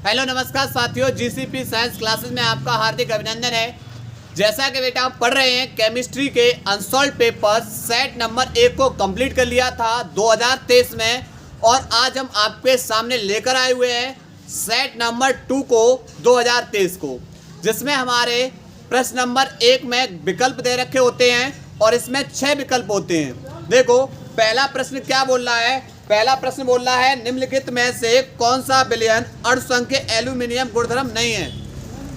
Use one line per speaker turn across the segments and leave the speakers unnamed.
Hello नमस्कार साथियों, GCP science classes में आपका हार्दिक अभिनंदन है। जैसा कि बेटा आप पढ़ रहे हैं केमिस्ट्री के अनसॉल्व पेपर सेट नंबर 1 को कंप्लीट कर लिया था 2023 में, और आज हम आपके सामने लेकर आए हुए हैं सेट नंबर 2 को 2023 को, जिसमें हमारे प्रश्न नंबर 1 में विकल्प दे रखे होते हैं और इसमें 6 विकल्प होते हैं। देखो पहला प्रश्न क्या बोल रहा है। पहला प्रश्न बोल रहा है निम्नलिखित में से कौन सा विलयन अणुसंख्य एल्यूमिनियम गुणधर्म नहीं है।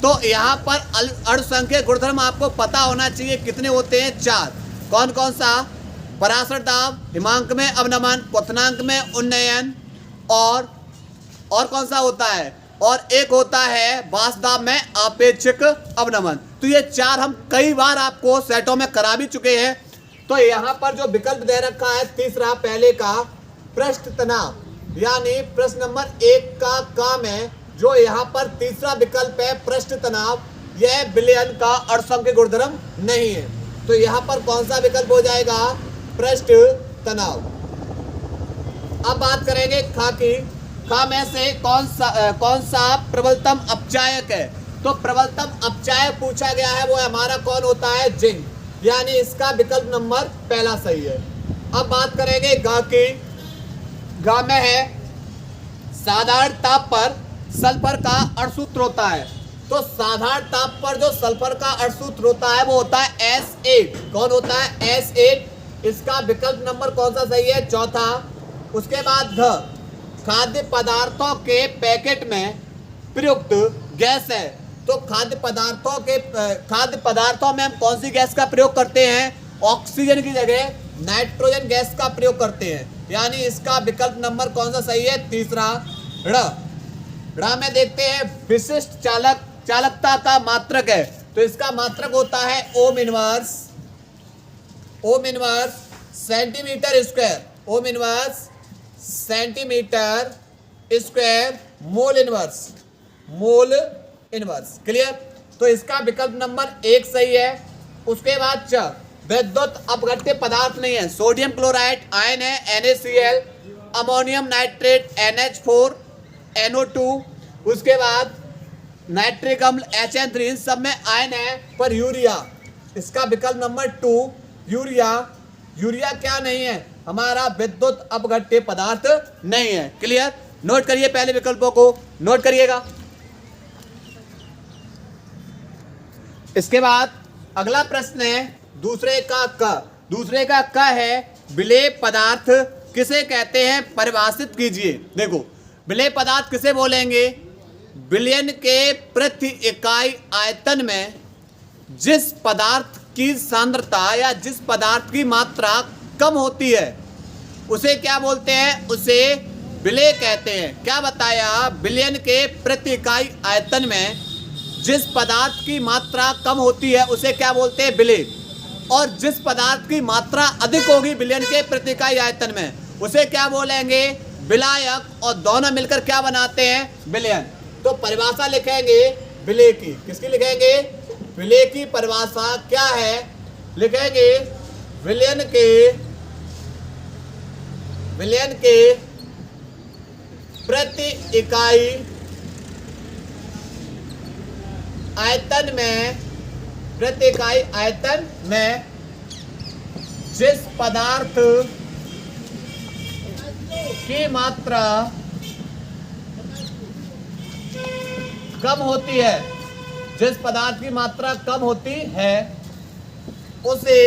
तो यहाँ पर अणुसंख्य गुणधर्म आपको पता होना चाहिए कितने होते हैं, 4। कौन कौन सा? पराशर दाब, हिमांक में अवनमन, क्वथनांक में उन्नयन, और कौन सा होता है, और एक होता है वाष्पदाब में आपेक्षिक अवनमन। तो ये 4 हम कई बार आपको सेटों में करा भी चुके हैं। तो यहाँ पर जो विकल्प दे रखा है तीसरा पहले का पृष्ठ तनाव, यानी प्रश्न नंबर 1 का काम है जो यहाँ पर तीसरा विकल्प है पृष्ठ तनाव, यह विलयन का अणुसंख्य गुणधर्म नहीं है। तो यहाँ पर कौन सा विकल्प हो जाएगा? पृष्ठ तनाव। अब बात करेंगे खा की। खा में से कौन सा प्रबलतम अपचायक है। तो प्रबलतम अपचायक पूछा गया है, वो हमारा कौन होता है? जिंक, यानी इसका विकल्प नंबर पहला सही है। अब बात करेंगे गा की। गा में है साधारण ताप पर सल्फर का अणुसूत्र होता है। तो साधारण ताप पर जो सल्फर का अणुसूत्र होता है वो होता है S8। कौन होता है? S8। इसका विकल्प नंबर कौन सा सही है? चौथा। उसके बाद घ, खाद्य पदार्थों के पैकेट में प्रयुक्त गैस है। तो खाद्य पदार्थों में हम कौन सी गैस का प्रयोग करते हैं? ऑक्सीजन की जगह नाइट्रोजन गैस का प्रयोग करते हैं, यानी इसका विकल्प नंबर कौन सा सही है? तीसरा। ड़ में देखते हैं विशिष्ट चालकता का मात्रक है। तो इसका मात्रक होता है ohm inverse centimetre square, ohm inverse centimetre square mole inverse. Clear? तो इसका विकल्प नंबर 1 सही है। उसके बाद च, विद्युत अपघट्य पदार्थ नहीं है। सोडियम क्लोराइड आयन है NaCl, ammonium nitrate NH4 NO2, उसके बाद नाइट्रिक अम्ल HN3, इन सब में आयन है। पर यूरिया, इसका विकल्प नंबर 2 यूरिया क्या नहीं है? हमारा विद्युत अपघट्य पदार्थ नहीं है। क्लियर? नोट करिए, पहले विकल्पों को नोट करिएगा। इसके बाद अगला प्रश्न है दूसरे का क है विलेय पदार्थ किसे कहते हैं? परिभाषित कीजिए। देखो विलेय पदार्थ किसे बोलेंगे? विलयन के प्रति इकाई आयतन में जिस पदार्थ की सांद्रता या जिस पदार्थ की मात्रा कम होती है उसे क्या बोलते हैं? उसे विलेय कहते हैं। क्या बताया? विलयन के प्रति इकाई आयतन में जिस पदार्थ की मात्रा कम होती है उसे क्या बोलते हैं? विलेय। और जिस पदार्थ की मात्रा अधिक होगी विलयन के प्रति इकाई आयतन में उसे क्या बोलेंगे? विलायक। और दोनों मिलकर क्या बनाते हैं? विलयन। तो परिभाषा लिखेंगे विलेय की। किसकी लिखेंगे? विलेय की परिभाषा क्या है? लिखेंगे विलयन के प्रति इकाई आयतन में जिस पदार्थ की मात्रा कम होती है, उसे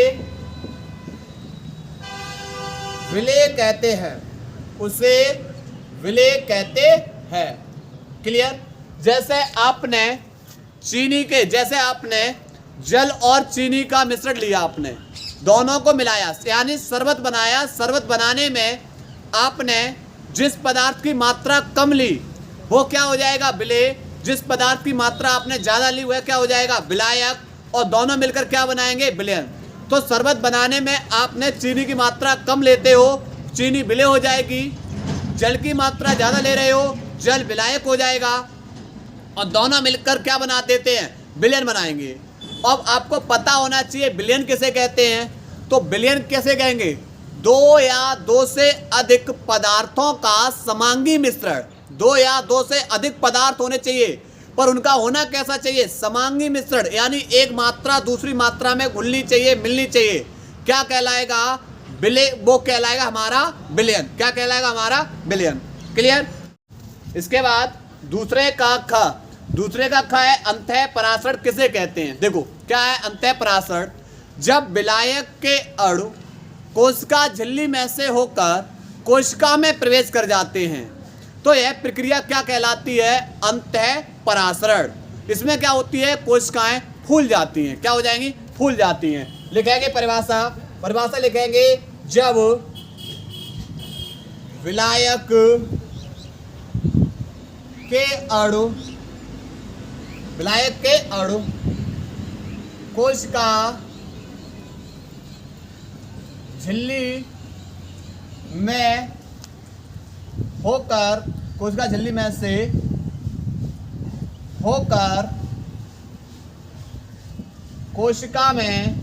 विलेय कहते हैं। क्लियर? जैसे आपने जल और चीनी का मिश्रण लिया, आपने दोनों को मिलाया यानी शरबत बनाया। शरबत बनाने में आपने जिस पदार्थ की मात्रा कम ली वो क्या हो जाएगा? विलेय। जिस पदार्थ की मात्रा आपने ज़्यादा ली वह क्या हो जाएगा? विलायक। और दोनों मिलकर क्या बनाएंगे? विलयन। तो शरबत बनाने में आपने चीनी की मात्रा कम लेते हो, चीनी विलेय हो जाएगी। जल की मात्रा ज़्यादा ले रहे हो, जल विलायक हो जाएगा। और दोनों मिलकर क्या बना देते हैं? विलयन बनाएंगे। अब आपको पता होना चाहिए विलयन किसे कहते हैं। तो विलयन कैसे कहेंगे? दो या दो से अधिक पदार्थों का समांगी मिश्रण, दो या दो से अधिक पदार्थ होने चाहिए, पर उनका होना कैसा चाहिए? समांगी मिश्रण, यानी एक मात्रा दूसरी मात्रा में घुलनी चाहिए, मिलनी चाहिए। क्या कहलाएगा? वो कहलाएगा हमारा विलयन। क्या कहलाएगा? हमारा विलयन। क्लियर? इसके बाद दूसरे का ख। दूसरे का ख है अंतः परासरण किसे कहते हैं? देखो क्या है अंतः परासरण? जब विलायक के अणु कोशिका झिल्ली में से होकर कोशिका में प्रवेश कर जाते हैं तो यह प्रक्रिया क्या कहलाती है? अंतः परासरण। इसमें क्या होती है? कोशिकाएं फूल जाती हैं। क्या हो जाएंगी? फूल जाती हैं। लिखेंगे परिभाषा। परिभाषा लिखेंगे, जब विलायक के अणु कोशिका झिल्ली में होकर कोशिका झिल्ली में से होकर कोशिका में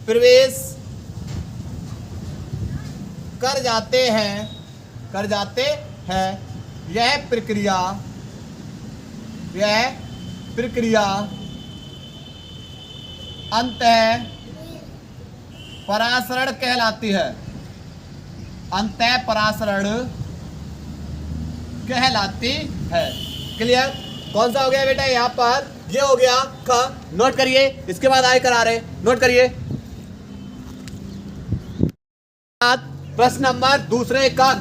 प्रवेश कर जाते हैं यह प्रक्रिया अंतः परासरण कहलाती है। अंतः परासरण कहलाती है। क्लियर? कौन सा हो गया बेटा? यहाँ पर ये हो गया ख। नोट करिए। इसके बाद आए करा रहे, नोट करिए। प्रश्न नंबर दूसरे का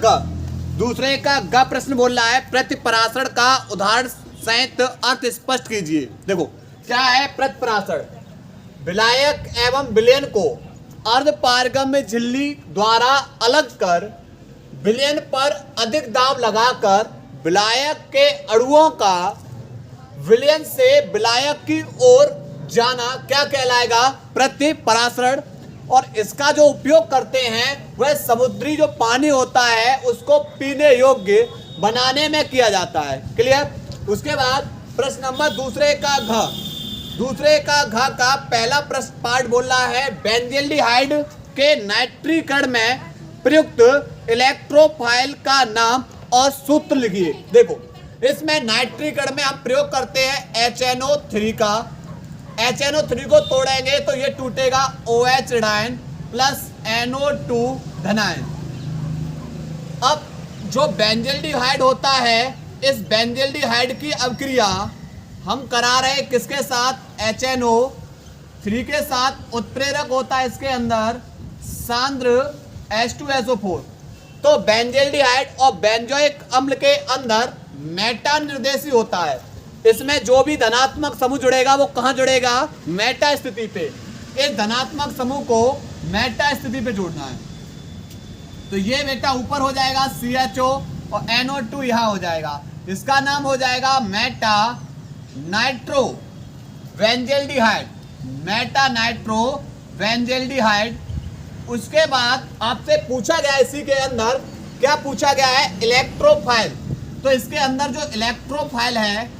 ग प्रश्न बोल रहा है, प्रतिपरासरण का उदाहरण सहित अर्थ स्पष्ट कीजिए। देखो क्या है प्रतिपरासरण? विलायक एवं विलयन को अर्धपारगम्य झिल्ली द्वारा अलग कर विलयन पर अधिक दाब लगाकर विलायक के अणुओं का विलयन से विलायक की ओर जाना क्या कहलाएगा? प्रतिपरासरण। और इसका जो उपयोग करते हैं वह समुद्री जो पानी होता है उसको पीने योग्य बनाने में किया जाता है। क्लियर? उसके बाद प्रश्न नंबर दूसरे का घ का पहला प्रश्न पार्ट बोल रहा है, बेंजल्डिहाइड के नाइट्रीकरण में प्रयुक्त इलेक्ट्रोफाइल का नाम और सूत्र लिखिए। देखो इसमें नाइट्रीकरण में हम प्रयोग करते हैं HNO3 का। HNO3 को तोड़ेंगे तो ये टूटेगा OH ऋणायन प्लस NO2 धनायन। अब जो बेंजल्डिहाइड होता है, इस बेंजल्डिहाइड की अभिक्रिया हम करा रहे हैं किसके साथ? HNO3 के साथ। उत्प्रेरक होता है इसके अंदर सांद्र H2SO4। तो बेंजल्डिहाइड और बेंजोइक अम्ल के अंदर मेटा निर्देशी होता है। इसमें जो भी धनात्मक समूह जुड़ेगा वो कहाँ जुड़ेगा? मेटा स्थिति पे। इस धनात्मक समूह को मेटा स्थिति पे जोड़ना है। तो ये बेटा ऊपर हो जाएगा CHO और NO2 यहाँ हो जाएगा। इसका नाम हो जाएगा मेटा नाइट्रो बेंजल्डिहाइड। उसके बाद आपसे पूछा गया, इसी के अंदर क्या पूछा गया है? इलेक्ट्रोफाइल। तो इसके अंदर जो इलेक्ट्रोफाइल है,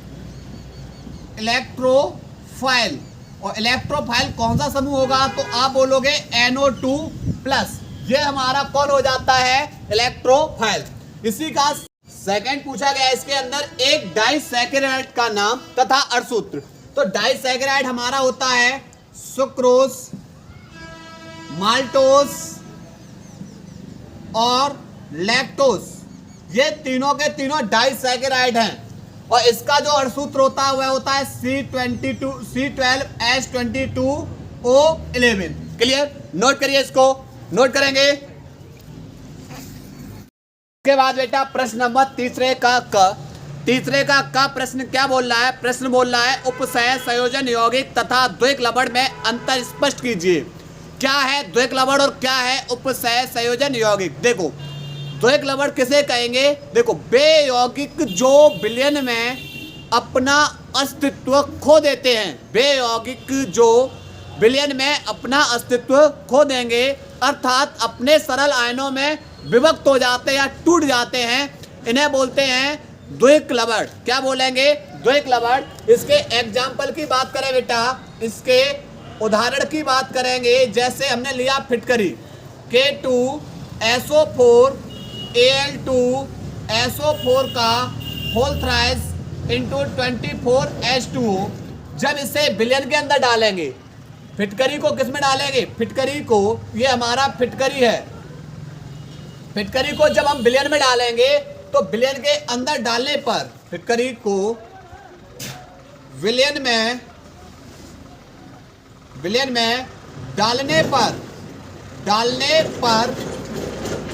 और इलेक्ट्रोफाइल कौन सा समूह होगा? तो आप बोलोगे NO2 प्लस। ये हमारा कौन हो जाता है? इलेक्ट्रोफाइल। इसी का सेकंड पूछा गया, इसके अंदर एक डाइसैकेराइड का नाम तथा अणुसूत्र। तो डाइसैकेराइड हमारा होता है सुक्रोज, माल्टोज और लैक्टोज। ये तीनों के तीनों डाइसैकेराइड हैं। और इसका जो अणुसूत्र होता है वह होता है C12H22O11। क्लियर? नोट करिए, इसको नोट करेंगे। इसके बाद बेटा प्रश्न नंबर तीसरे का क प्रश्न क्या बोल रहा है? प्रश्न बोल रहा है, उपसय संयोजन यौगिक तथा द्वैक लवण में अंतर स्पष्ट कीजिए। क्या है द्वैक लवण और क्या है उपसय संयोजन यौगिक? देखो द्वैक लवण किसे कहेंगे? देखो वे यौगिक जो विलयन में अपना अस्तित्व खो देते हैं। वे यौगिक जो विलयन में अपना अस्तित्व खो देंगे, अर्थात अपने सरल आयनों में विभक्त हो जाते हैं या टूट जाते हैं, इन्हें बोलते हैं द्वैक लवण। क्या बोलेंगे? द्वैक लवण। इसके एग्जाम्पल की बात करें बेटा, इसके उदाहरण की बात करेंगे, जैसे हमने लिया फिटकरी। K2SO4 Al2SO4 का होल थ्राइस इंटू 24H2O। जब इसे बिलियन के अंदर डालेंगे, फिटकरी को किस में डालेंगे, फिटकरी को, ये हमारा फिटकरी है, फिटकरी को जब हम बिलियन में डालेंगे तो बिलियन के अंदर डालने पर, फिटकरी को बिलियन में डालने पर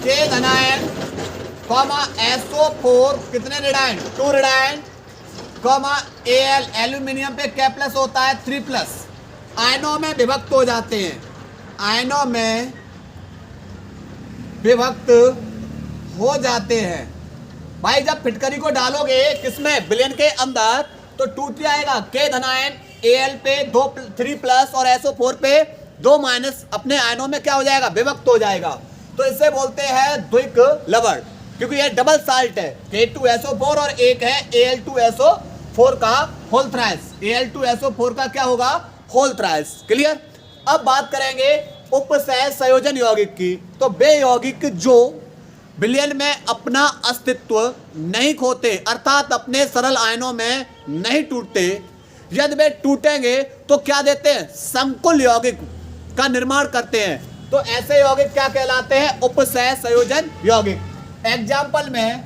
के धनायन कॉमा SO4 कितने ऋणायन, 2 ऋणायन कॉमा Al एल्यूमिनियम पे क्या प्लस होता है, 3 प्लस, आयनों में विभक्त हो जाते हैं, आयनों में विभक्त हो जाते हैं। भाई जब फिटकरी को डालोगे किसमें, बिलियन के अंदर, तो टूट जाएगा, के धनायन Al पे 3 प्लस और SO4 पे 2 माइनस अपने आयनों में क्या हो जाएगा, विभक्त हो जाएगा। तो इसे बोलते हैं द्विक लवण, क्योंकि ये डबल साल्ट है, K2SO4 और एक है Al2SO4 का होल थ्राइस, Al2SO4 का क्या होगा, होल थ्राइस। क्लियर। अब बात करेंगे उपसह संयोजन यौगिक की। तो वे यौगिक जो बिलियन में अपना अस्तित्व नहीं खोते, अर्थात अपने सरल आयनों में नहीं टूटते, यदि वे टूटेंगे तो क्या देते हैं, संकुल यौगिक का निर्माण करते हैं। तो ऐसे यौगिक क्या कहलाते हैं, उपसह संयोजन यौगिक। एग्जाम्पल में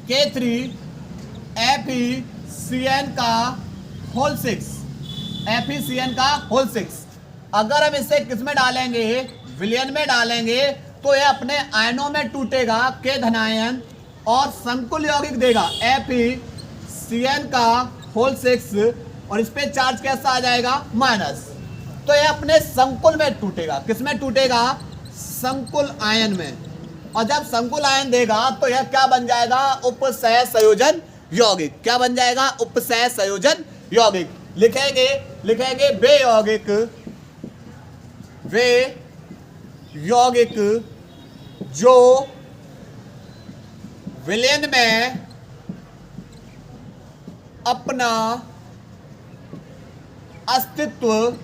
K3FeCN का होल 6, FeCN का होल 6, अगर हम इसे किस में डालेंगे, विलयन में डालेंगे, तो यह अपने आयनों में टूटेगा, के धनायन, और संकुल यौगिक देगा FeCN का होल 6, और इस पे चार्ज कैसा आ जाएगा, माइनस। तो यह अपने संकुल में टूटेगा, किस में टूटेगा, संकुल आयन में, और जब संकुल आयन देगा तो यह क्या बन जाएगा, उपसह संयोजन यौगिक। क्या बन जाएगा, उपसह संयोजन यौगिक। लिखेंगे वे यौगिक जो विलयन में अपना अस्तित्व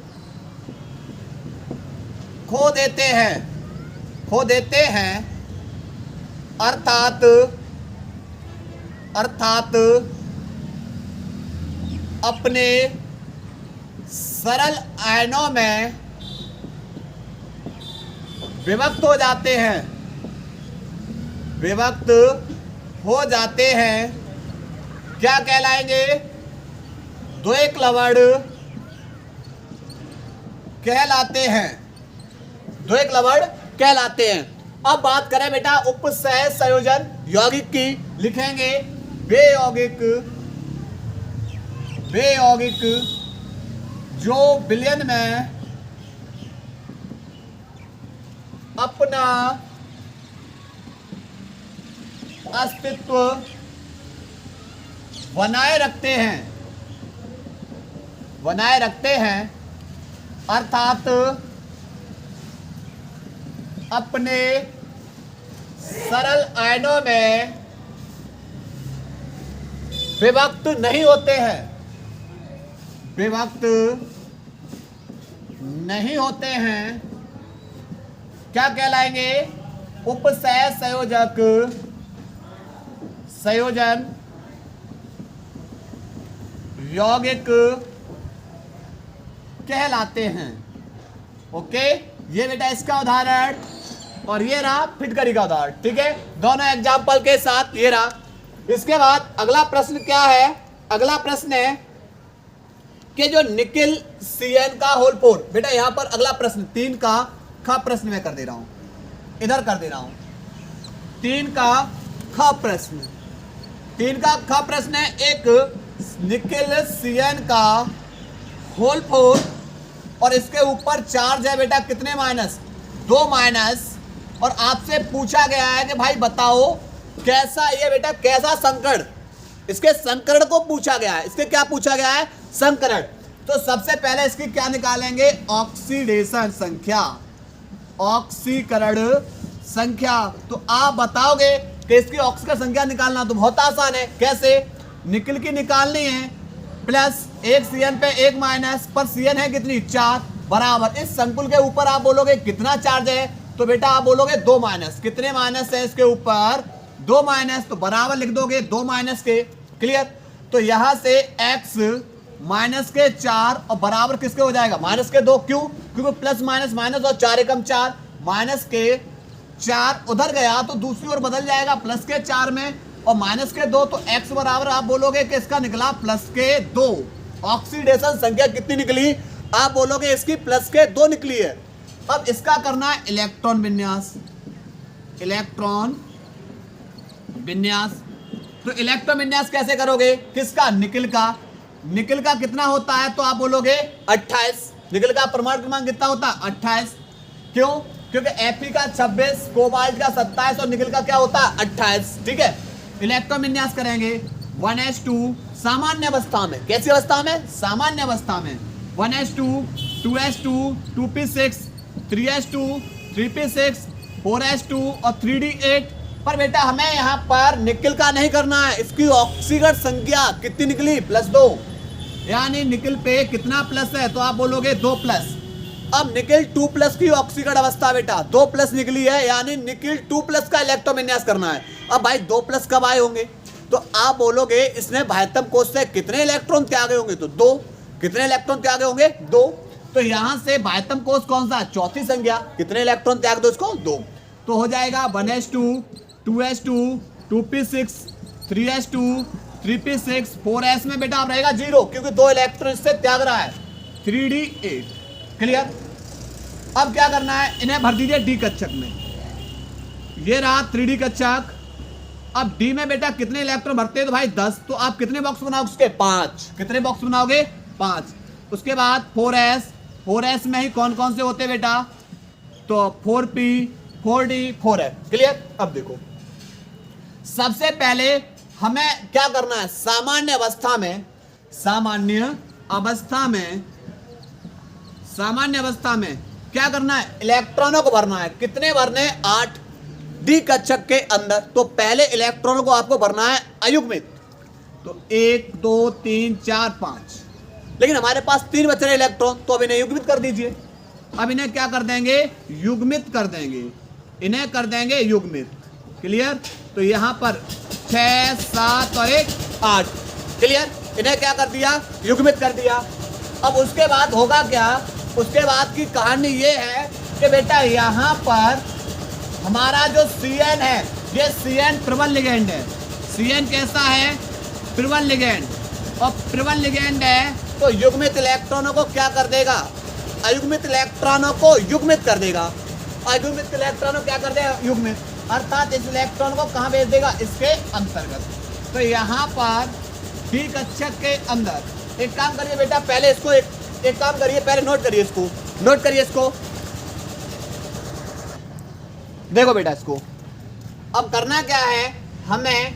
खो देते हैं, अर्थात अपने सरल आयनों में विभक्त हो जाते हैं, क्या कहलाएंगे, द्वैक लवण कहलाते हैं। अब बात करें बेटा उपसह संयोजन यौगिक की। लिखेंगे वे यौगिक जो विलयन में अपना अस्तित्व बनाए रखते हैं, अर्थात अपने सरल आयनों में विभक्त नहीं होते हैं, क्या कहलाएंगे, उपसह संयोजन यौगिक कहलाते हैं। ओके, ये बेटा इसका उदाहरण, और ये रहा फिटकरी का उदाहरण। ठीक है, दोनों एग्जाम्पल के साथ ये रहा। इसके बाद अगला प्रश्न क्या है, अगला प्रश्न है कि जो निकिल CN का होल 4, बेटा यहां पर अगला प्रश्न 3 का ख प्रश्न मैं कर दे रहा हूं, इधर कर दे रहा हूं, 3 का ख प्रश्न है, एक निकिल CN का होल 4 और इसके ऊपर चार्ज है बेटा कितने माइनस, 2 माइनस, और आपसे पूछा गया है कि भाई बताओ कैसा ये बेटा कैसा संकरण, इसके संकरण को पूछा गया है। इसके क्या पूछा गया है, संकरण। तो सबसे पहले इसकी क्या निकालेंगे, ऑक्सीडेशन संख्या, ऑक्सीकरण संख्या। तो आप बताओगे कि इसकी ऑक्सीकरण संख्या निकालना तो बहुत आसान है। कैसे, निकिल की निकालनी है, प्लस 1 CN पे 1 माइनस, पर CN है कितनी 4, बराबर इस संकुल के ऊपर आप बोलोगे कितना चार्ज है, तो बेटा आप बोलोगे 2 माइनस, कितने माइनस है इसके ऊपर 2 माइनस, तो बराबर लिख दोगे 2 माइनस के। क्लियर। तो यहां से x माइनस के 4 और बराबर किसके हो जाएगा माइनस के 2। क्यों? क्योंकि प्लस माइनस माइनस और 4 एकम 4, माइनस के 4 उधर गया तो दूसरी ओर बदल जाएगा प्लस के 4 में, और माइनस के 2, तो x बराबर आप बोलोगे कि इसका निकला प्लस के 2। ऑक्सीडेशन संख्या कितनी निकली? आप बोलोगे इसकी प्लस के 2 निकली है। अब इसका करना है इलेक्ट्रॉन विन्यास। इलेक्ट्रॉन विन्यास, तो इलेक्ट्रॉन विन्यास कैसे करोगे? किसका? निकिल का। निकिल का कितना होता है? तो आप बोलोगे 28। निकिल का परमाणु क्रमांक कितना होता है? 28। क्यों? क्योंकि Fe का 26, कोबाल्ट का 27 और निकिल का क्या होता है? 28। ठीक है। इलेक्ट्रॉन विन्यास करेंगे 1s2 सामान्य अवस्था में। कैसी अवस्था में? सामान्य अवस्था में। 1s2 2s2 2p6 3s2 3p6 4s2 और 3d8। पर बेटा हमें यहाँ पर निकिल का नहीं करना है, इसकी ऑक्सीकरण संख्या कितनी निकली? +2। यानी निकिल पे कितना प्लस है? तो आप बोलोगे 2 प्लस। अब निकिल 2 प्लस की ऑक्सीकरण अवस्था बेटा 2 प्लस निकली है, यानी निकिल 2 प्लस का इलेक्ट्रॉन विन्यास करना है। अब भाई 2 प्लस कब आए होंगे? तो आप बोलोगे इसने बाह्यतम कोश से कितने इलेक्ट्रॉन त्यागे होंगे? तो 2। कितने इलेक्ट्रॉन त्यागे होंगे? 2। तो यहां से बाह्यतम कोश कौन सा? चौथी संख्या। कितने इलेक्ट्रॉन त्याग दो इसको? 2। तो हो जाएगा 1s2 2s2 2p6 3s2 3p6 4s में बेटा आप रहेगा 0, क्योंकि 2 इलेक्ट्रॉन इससे त्याग रहा है। 3d8। क्लियर। अब क्या करना है? इन्हें भर दीजिए डी कक्षक में। ये रहा 3d कक्षक। अब डी में बेटा कितने इलेक्ट्रॉन भरते हैं? तो भाई 10। तो आप कितने बॉक्स बनाओगे उसके? 5। कितने बॉक्स बनाओगे? 5। उसके बाद 4s। 4s में ही कौन कौन से होते हैं बेटा? तो 4p 4d 4f। क्लियर। अब देखो सबसे पहले हमें क्या करना है? सामान्य अवस्था में, सामान्य अवस्था में क्या करना है? इलेक्ट्रॉनों को भरना है। कितने भरने? 8 डी कक्षक के अंदर। तो पहले इलेक्ट्रॉनों को आपको भरना है अयुग्मित। तो 1 2 3 4 5, लेकिन हमारे पास 3 बच रहे इलेक्ट्रॉन, तो अब इन्हें युग्मित कर दीजिए। अब इन्हें क्या कर देंगे? युग्मित कर देंगे। इन्हें कर देंगे युग्मित। क्लियर। तो यहां पर 6 7 और 1 8। क्लियर। इन्हें क्या कर दिया? युग्मित कर दिया। अब उसके बाद होगा क्या? उसके बाद की कहानी ये है कि बेटा यहां पर हमारा जो Cn है, ये Cn प्रबल लिगेंड है। Cn कैसा है? प्रबल लिगेंड। और प्रबल लिगेंड है तो युग्मित इलेक्ट्रॉनों को क्या कर देगा? अयुग्मित इलेक्ट्रॉनों को युग्मित कर देगा। अयुग्मित इलेक्ट्रॉनों क्या कर देगा? युग्मित। अर्थात इस इलेक्ट्रॉन को कहां भेज देगा? इसके अंतर्गत। तो यहां पर डी कक्षक के अंदर एक काम करिए बेटा, पहले इसको एक काम करिए, पहले नोट करिए इसको, नोट करिए इसको। देखो बेटा इसको अब करना क्या है? हमें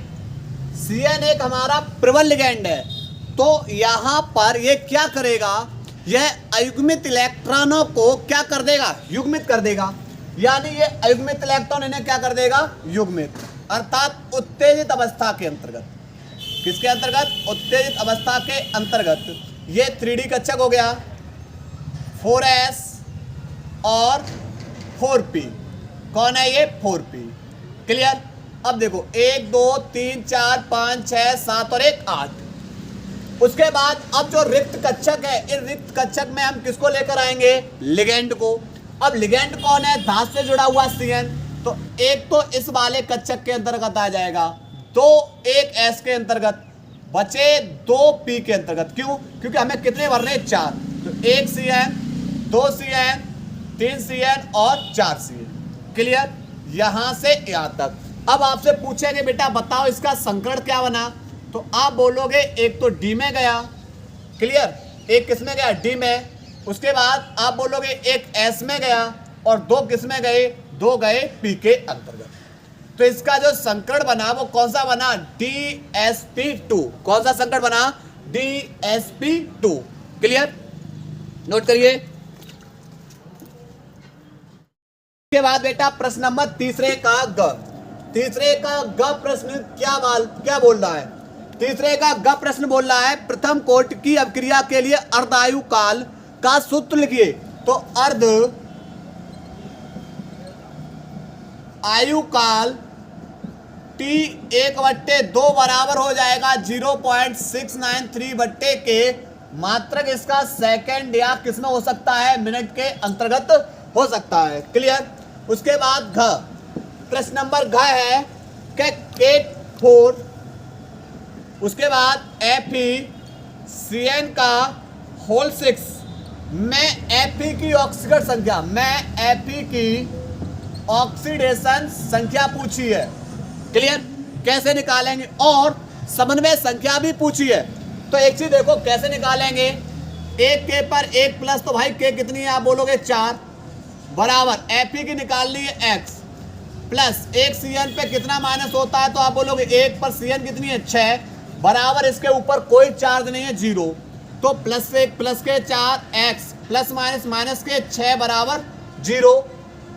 Cn एक हमारा प्रबल लिगेंड है, तो यहां पर ये क्या करेगा? यह अयुग्मित इलेक्ट्रॉनों को क्या कर देगा? युग्मित कर देगा। यानी ये अयुग्मित इलेक्ट्रॉन इन्हें क्या कर देगा? युग्मित। अर्थात उत्तेजित अवस्था के अंतर्गत। किसके अंतर्गत? उत्तेजित अवस्था के अंतर्गत। ये 3d कक्षक हो गया, 4s और 4p। कौन है ये? 4p। क्लियर। अब देखो 1 2 3 4 5 6 7 और 1 8। उसके बाद अब जो रिक्त कक्षक है, इस रिक्त कक्षक में हम किसको लेकर आएंगे? लिगेंड को। अब लिगेंड कौन है? धातु से जुड़ा हुआ Cn। तो एक तो इस वाले कक्षक के अंतर्गत आ जाएगा, 2 1 s के अंतर्गत, बचे 2 p के अंतर्गत। क्यों? क्योंकि हमें कितने भरने? 4। तो 1 Cn 2 Cn 3 Cn और 4 Cn। क्लियर। यहां से यहां तक। अब आपसे पूछेंगे बेटा बताओ इसका संकरण क्या बना? तो आप बोलोगे एक तो डी में गया। क्लियर। एक किस में गया? डी में। उसके बाद आप बोलोगे एक एस में गया और 2 किस में गए? 2 गए पी के अंतर्गत। तो इसका जो संकरण बना वो कौन सा बना? DsP2। कौन सा संकरण बना? DsP2। क्लियर। नोट करिए। के बाद बेटा प्रश्न नंबर तीसरे का ग। तीसरे का ग प्रश्न क्या बोल रहा है? तीसरे का ग प्रश्न बोल रहा है प्रथम कोटि की अभिक्रिया के लिए अर्धायु काल का सूत्र लिखिए। तो अर्ध आयुकाल टी 1/2 बराबर हो जाएगा 0.693 बट्टे के मात्रक इसका सेकंड या किसमें हो सकता है, मिनट के अंतर्गत हो सकता है। क्लियर। उसके बाद घ प्रश्न नंबर घ है कि केट 4, उसके बाद FeCN का होल 6 में Fe की ऑक्सीकरण संख्या, में Fe की ऑक्सीडेशन संख्या पूछी है। क्लियर। कैसे निकालेंगे, और समन्वय संख्या भी पूछी है। तो एक चीज देखो कैसे निकालेंगे, एक के पर एक प्लस, तो भाई के कितनी है आप बोलोगे 4 बराबर Fe की निकालनी है x प्लस एक CN पे कितना माइनस होता है, तो आप बोलोगे 1 पर CN कितनी है 6 बराबर, इसके ऊपर कोई चार्ज नहीं है 0, तो प्लस 1 प्लस के 4 x प्लस माइनस माइनस के 6 बराबर 0,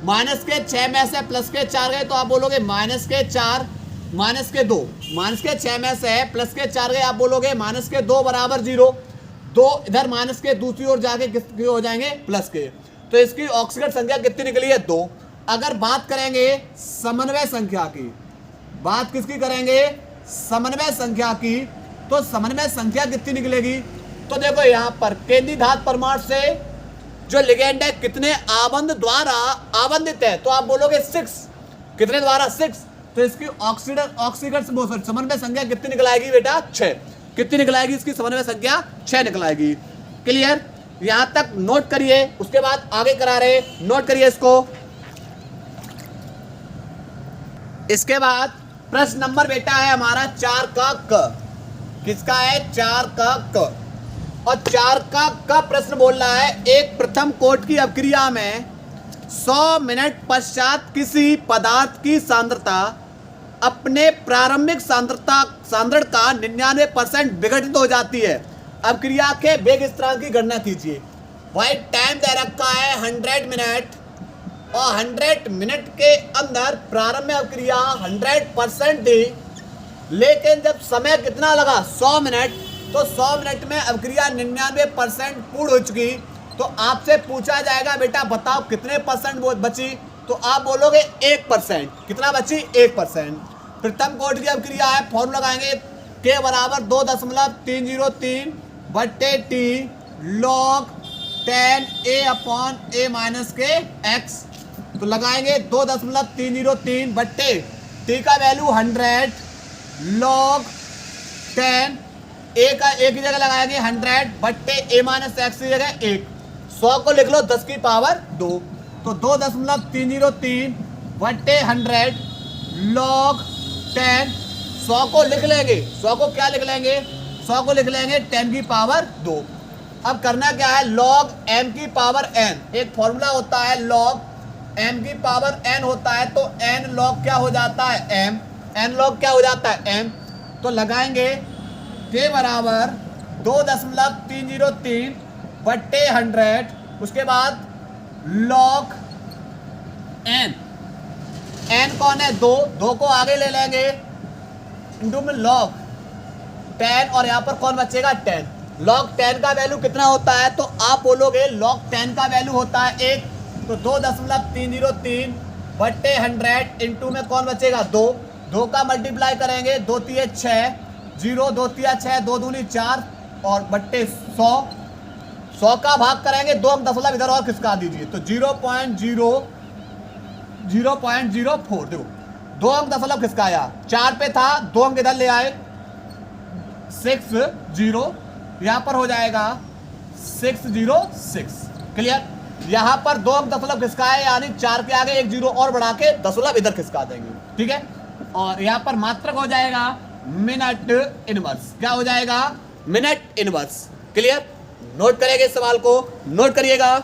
माइनस के 6 में से प्लस के 4 गए तो आप बोलोगे माइनस के 4 माइनस के 2, माइनस के 6 में से प्लस के 4 गए आप बोलोगे माइनस के 2 बराबर 0, 2 इधर माइनस के दूसरी ओर जाके किसके हो जाएंगे, प्लस के। तो इसकी ऑक्सीकरण संख्या कितनी निकली है 2। अगर बात करेंगे समन्वय संख्या की, बात किसकी करेंगे, समन्वय संख्या की, तो समन्वय संख्या कितनी निकलेगी, तो देखो यहाँ पर केंद्रीय धातु परमाणु से जो लिगेंड है कितने आबंध द्वारा आबंधित है, तो आप बोलोगे 6, कितने द्वारा 6, तो इसकी ऑक्सीकरण समन्वय संख्या कितनी निकलाएगी बेटा 6, कितनी निकलाएगी इसकी समन्वय संख्या 6 निकलाएगी। क्लियर। यहां तक नोट करिए, उसके बाद आगे करा रहे, नोट करिए इसको। इसके बाद प्रश्न नंबर बेटा है हमारा 4 का क, किसका है 4 का क, और 4 का क प्रश्न बोल रहा है एक प्रथम कोट की अभिक्रिया में 100 मिनट पश्चात किसी पदार्थ की सांद्रता अपने प्रारंभिक सांद्रण का 99% विघटित हो जाती है। अभिक्रिया के वेग स्थिरांक की गणना कीजिए। भाई टाइम दे रखा है 100 मिनट, और 100 मिनट के अंदर प्रारंभ में अभिक्रिया 100% थी, लेकिन जब समय कितना लगा 100 मिनट, तो 100 मिनट में अभिक्रिया 99% पूर्ण हो चुकी। तो आपसे पूछा जाएगा बेटा बताओ कितने परसेंट बची, तो आप बोलोगे 1%। कितना बची 1%। प्रथम कोटि की अभिक्रिया है, फॉर्मूला लगाएंगे के बराबर 2.303 बट्टे टी लॉग 10 A/A माइनस के x, तो लगाएंगे 2.303 बट्टे टी का वैल्यू 100 लॉग 10 ए का एक ही जगह लगाएंगे 100 बट्टे A माइनस एक्स की जगह 1, 100 को लिख लो 10 की पावर 2, तो 2.303 बट्टे 100 लॉग 10, 100 को लिख लेंगे, 100 को क्या लिख लेंगे, 100 को लिख लेंगे 10 की पावर 2। अब करना क्या है, log m की पावर n, एक फॉर्मूला होता है log m की पावर n होता है, तो n log क्या हो जाता है m, n log क्या हो जाता है m, तो लगाएंगे के बराबर 2.303 बट्टे 100, उसके बाद log n, n कौन है 2, 2 को आगे ले लेंगे इंटू में log 10, और यहाँ पर कौन बचेगा 10, log 10 का वैल्यू कितना होता है, तो आप बोलोगे log 10 का वैल्यू होता है 1, तो 2.303 बट्टे 100 इंटू में कौन बचेगा 2, 2 का मल्टीप्लाई करेंगे 2 3 6, 0 2 3 6, 2 दूनी 4, और बट्टे 100, 100 का भाग करेंगे 2 अंक दशमलव इधर और खिसका दीजिए, तो 0.04, देखो 2 अंक दशमलव खिसकाया, 4 पे था 2 अंक इधर ले आए 60, यहाँ पर हो जाएगा 606। क्लियर। यहाँ पर 2 अंक दशमलव खिसकाए, यानी 4 के आगे 1 0 और बढ़ा के दशमलव इधर खिसका देंगे, ठीक है। और यहाँ पर मात्रक हो जाएगा मिनट इनवर्स, क्या हो जाएगा मिनट इनवर्स। क्लियर। नोट करेंगे इस सवाल को, नोट करिएगा।